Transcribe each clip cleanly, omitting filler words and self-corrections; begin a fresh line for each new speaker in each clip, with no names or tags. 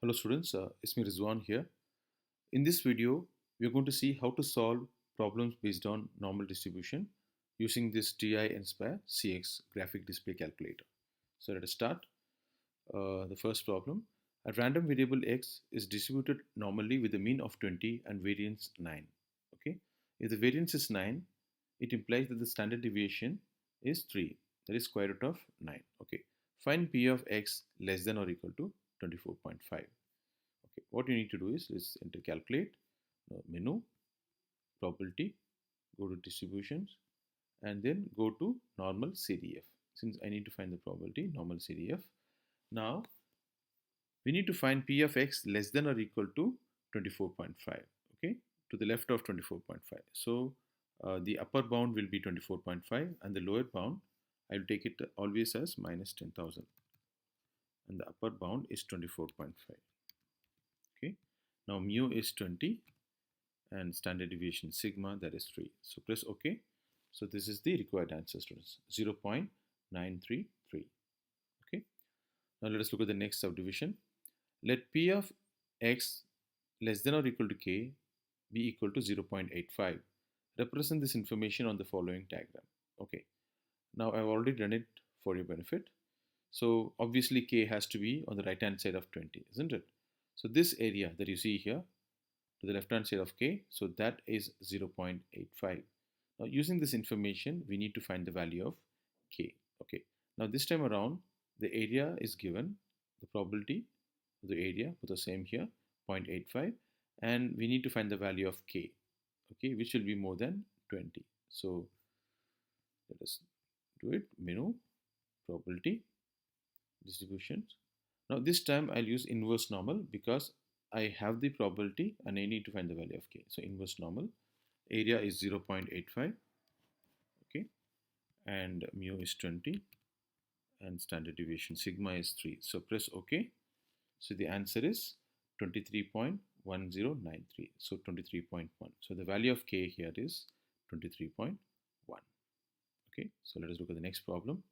Hello students, it's me Rizwan here. In this video, we are going to see how to solve problems based on normal distribution using this TI Nspire CX graphic display calculator. So let us start. The first problem. A random variable x is distributed normally with a mean of 20 and variance 9. Okay. If the variance is 9, it implies that the standard deviation is 3, that is square root of 9. Okay. Find p of x less than or equal to 24.5. Okay, what you need to do is let's enter calculate, menu, probability, go to distributions, and then go to normal CDF. Since I need to find the probability, normal CDF. Now we need to find p of x less than or equal to 24.5. Okay, to the left of 24.5. So the upper bound will be 24.5 and the lower bound I will take it always as minus 10,000 and the upper bound is 24.5. Okay, now mu is 20 and standard deviation sigma, that is 3. So press OK. So this is the required answer, students, 0.933. Okay, now let us look at the next subdivision. Let p of x less than or equal to k be equal to 0.85. Represent this information on the following diagram. Okay, now I've already done it for your benefit. So obviously k has to be on the right hand side of 20, isn't it? So this area that you see here to the left hand side of k, so that is 0.85. Now using this information, we need to find the value of k. Okay, now this time around the area is given, the probability of the area, put the same here, 0.85, and we need to find the value of k, okay, which will be more than 20. So let us do it. Menu, probability, distributions. Now this time I'll use inverse normal because I have the probability and I need to find the value of k. So inverse normal, area is 0.85, okay, and mu is 20 and standard deviation sigma is 3. So press OK. So the answer is 23.1093. So 23.1. So the value of k here is 23.1. Okay, so let us look at the next problem.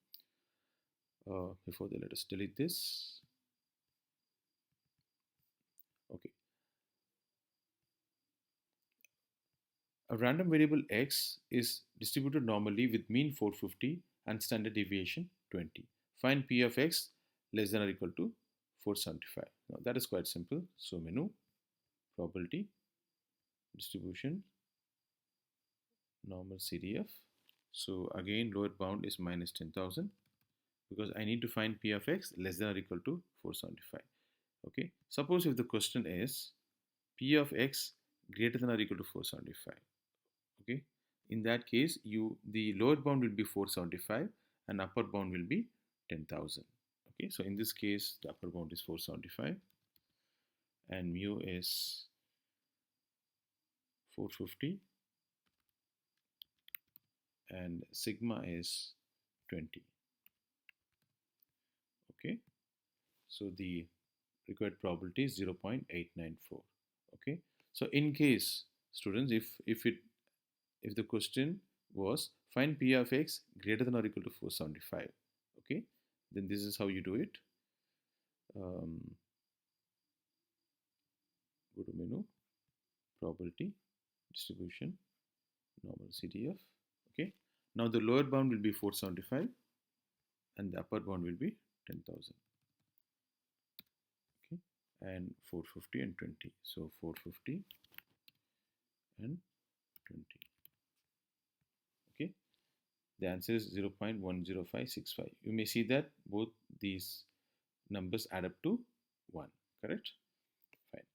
Before that, let us delete this. Okay. A random variable x is distributed normally with mean 450 and standard deviation 20. Find p of x less than or equal to 475. Now that is quite simple. So menu, probability, distribution, normal CDF. So again lower bound is minus 10,000 because I need to find p of x less than or equal to 475. Okay, suppose if the question is p of x greater than or equal to 475. Okay, in that case the lower bound will be 475 and upper bound will be 10,000. Okay, so in this case the upper bound is 475 and mu is 450 and sigma is 20. Okay, so the required probability is 0.894. Okay, so in case students, if the question was find p of x greater than or equal to 475, okay, then this is how you do it. Go to menu, probability, distribution, normal CDF. Okay, now the lower bound will be 475 and the upper bound will be 10,000. Okay, and 450 and 20. So 450 and 20. Okay, the answer is 0.10565. You may see that both these numbers add up to 1, correct? Fine.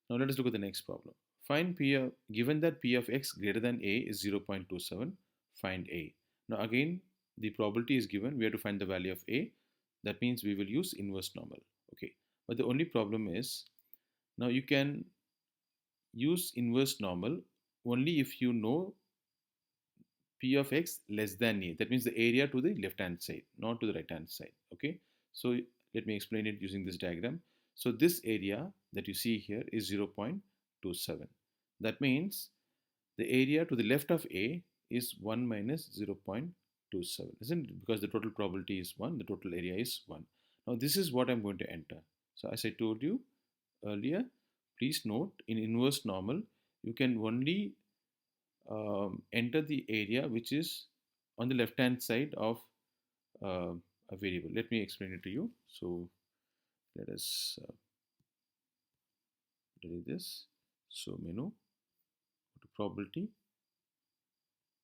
Now let us look at the next problem. Find p of, given that p of x greater than a is 0.27, find a. Now again, the probability is given, we have to find the value of a. That means we will use inverse normal. Okay, but the only problem is, now you can use inverse normal only if you know p of x less than a. That means the area to the left hand side, not to the right hand side. Okay, so let me explain it using this diagram. So this area that you see here is 0.27. That means the area to the left of a is 1 minus 0.27, isn't it? Because the total probability is 1, the total area is 1. Now this is what I'm going to enter. So as I told you, earlier, please note in inverse normal, you can only enter the area which is on the left hand side of uh, a variable. Let me explain it to you. So let us delete this. So menu, go to probability,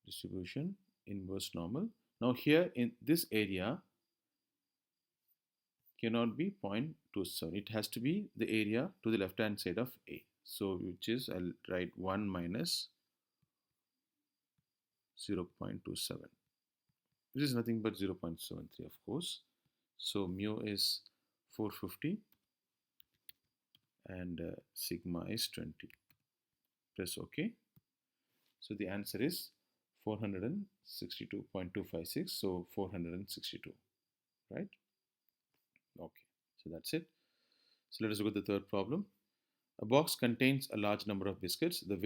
distribution, inverse normal. Now here in this area cannot be 0.27. It has to be the area to the left hand side of A. So which is, I'll write 1 minus 0.27. This is nothing but 0.73, of course. So mu is 450 and sigma is 20. Press OK. So the answer is 462.256. So 462, right? Okay, so that's it. So let us look at the third problem. A box contains a large number of biscuits. The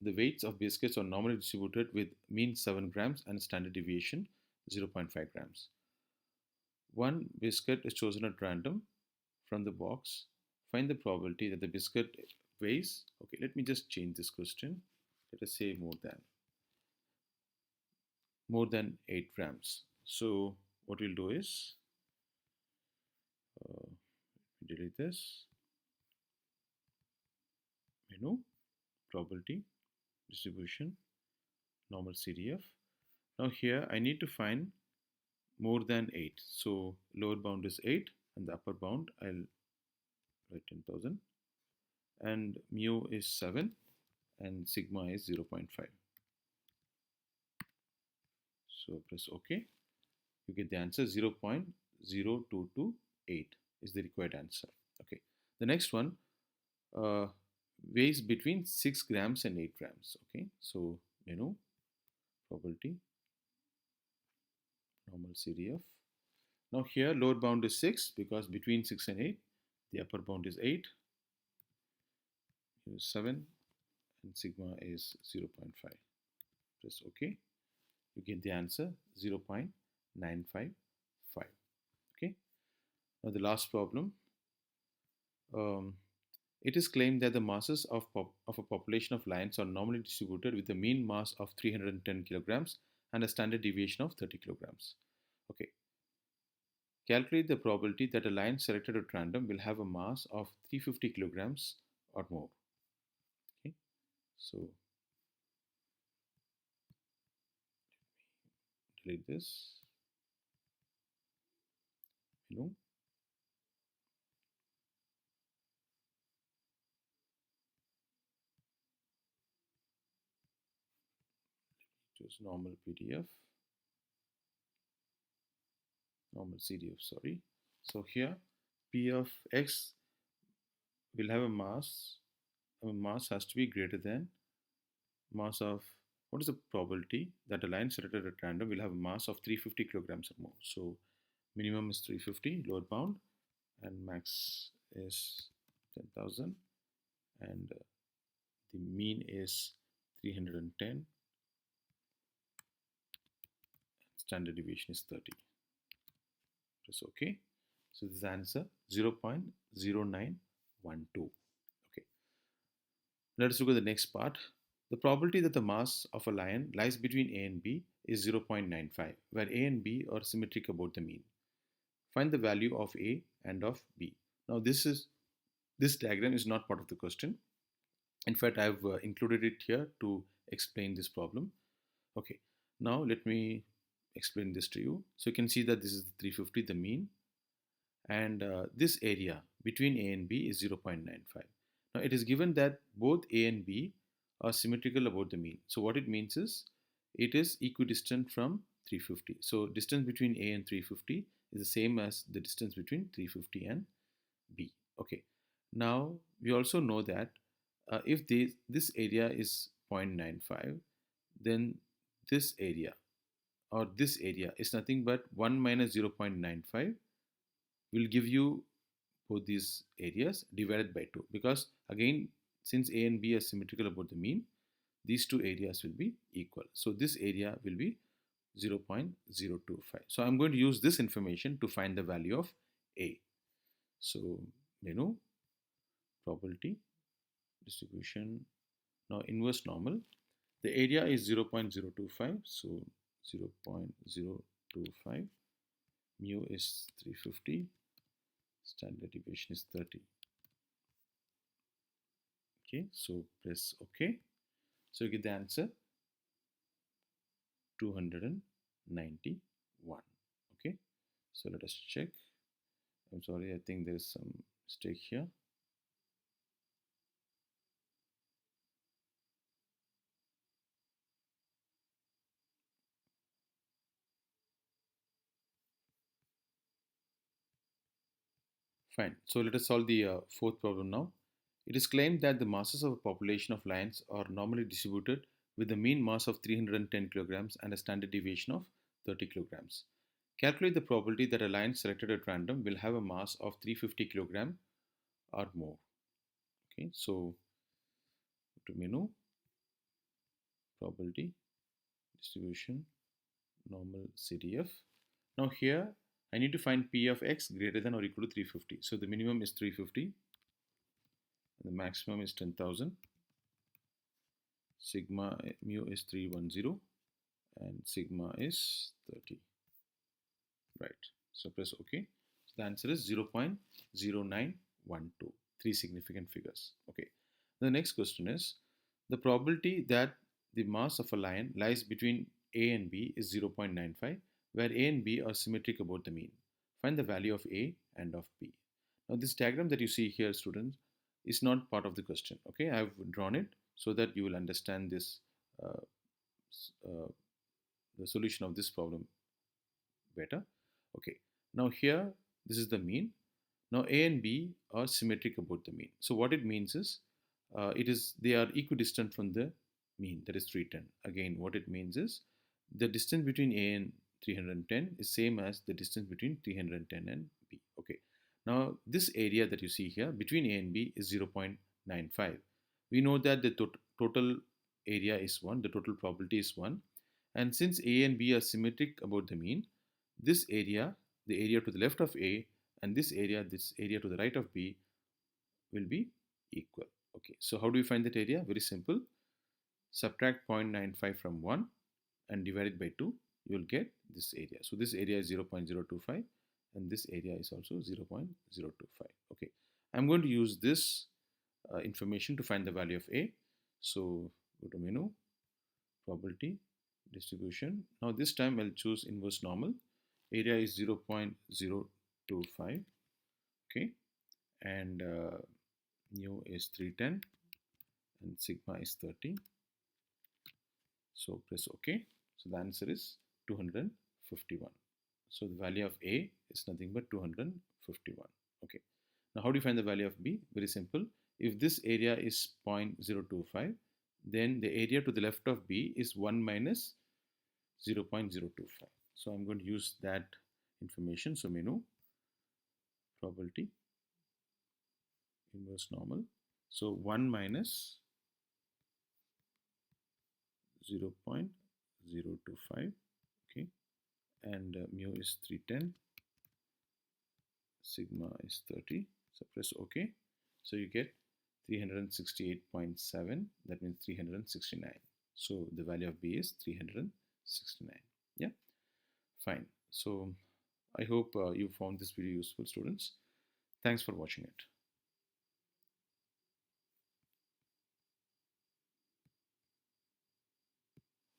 weights of biscuits are normally distributed with mean 7 grams and standard deviation 0.5 grams. One biscuit is chosen at random from the box. Find the probability that the biscuit weighs. Okay, let me just change this question. Let us say more than 8 grams. So what we'll do is delete this. Menu, probability, distribution, normal CDF. Now here I need to find more than 8. So lower bound is 8 and the upper bound I'll write 10,000 and mu is 7 and sigma is 0.5. So press OK. You get the answer 0.0228 is the required answer. Okay. The next one weighs between 6 grams and 8 grams. Okay. So probability, normal CDF. Now here lower bound is 6 because between 6 and 8, the upper bound is 8, is 7 and sigma is 0.5. Press OK. You get the answer 0.955. Okay. Now the last problem. It is claimed that the masses of a population of lions are normally distributed with a mean mass of 310 kilograms and a standard deviation of 30 kilograms. Okay. Calculate the probability that a lion selected at random will have a mass of 350 kilograms or more. Okay. So delete this. Choose normal PDF, normal CDF, sorry. So here P of X will have a mass. Mass has to be greater than mass of, what is the probability that a line selected at random will have a mass of 350 kilograms or more. So minimum is 350, lower bound, and max is 10,000, and the mean is 310, standard deviation is 30. Press OK. So this is the answer 0.0912. Okay. Let us look at the next part. The probability that the mass of a lion lies between A and B is 0.95, where A and B are symmetric about the mean. Find the value of A and of B. Now this diagram is not part of the question. In fact, I have included it here to explain this problem. Okay, now let me explain this to you. So you can see that this is the 350, the mean, and this area between A and B is 0.95. Now it is given that both A and B are symmetrical about the mean. So what it means is it is equidistant from 350. So distance between A and 350 is the same as the distance between 350 and B. Okay. Now we also know that if this area is 0.95, then this area is nothing but 1 minus 0.95 will give you both these areas divided by 2, because again, since A and B are symmetrical about the mean, these two areas will be equal. So this area will be 0.025. So I'm going to use this information to find the value of A. So probability distribution. Now inverse normal. The area is 0.025, so 0.025. Mu is 350. Standard deviation is 30. Okay, so press OK. So you get the answer 291. Okay, so let us check. I'm sorry, I think there is some mistake here. Fine. So let us solve the fourth problem now. It is claimed that the masses of a population of lions are normally distributed with a mean mass of 310 kilograms and a standard deviation of 30 kilograms. Calculate the probability that a lion selected at random will have a mass of 350 kilogram or more. Okay, so to menu, probability distribution, normal CDF. Now here I need to find P of X greater than or equal to 350. So the minimum is 350. The maximum is 10,000. Sigma mu is 310 and sigma is 30. Right. So press OK. So the answer is 0.0912. Three significant figures. Okay. The next question is the probability that the mass of a lion lies between A and B is 0.95, where A and B are symmetric about the mean. Find the value of A and of B. Now this diagram that you see here, students, is not part of the question. Okay, I have drawn it so that you will understand this, the solution of this problem better. Okay, now here this is the mean. Now A and B are symmetric about the mean. So what it means is, they are equidistant from the mean, that is 310. Again, what it means is the distance between A and 310 is same as the distance between 310 and B. Okay. Now this area that you see here between A and B is 0.95. We know that the total area is 1, the total probability is 1. And since A and B are symmetric about the mean, this area, the area to the left of A, and this area to the right of B will be equal. Okay, so how do we find that area? Very simple. Subtract 0.95 from 1 and divide it by 2. You will get this area. So this area is 0.025 and this area is also 0.025. Okay, I'm going to use this information to find the value of A. So go to menu, probability distribution. Now this time I'll choose inverse normal. Area is 0.025. Okay, and mu is 310 and sigma is 30. So press OK. So the answer is 251. So the value of A is nothing but 251. Okay. Now how do you find the value of B? Very simple. If this area is 0.025, then the area to the left of B is 1 minus 0.025. So I'm going to use that information. So menu, probability, inverse normal. So 1 minus 0.025. Okay, and mu is 310, sigma is 30. So press OK. So you get 368.7. That means 369. So the value of B is 369. Yeah, fine. So I hope you found this video useful, students. Thanks for watching it.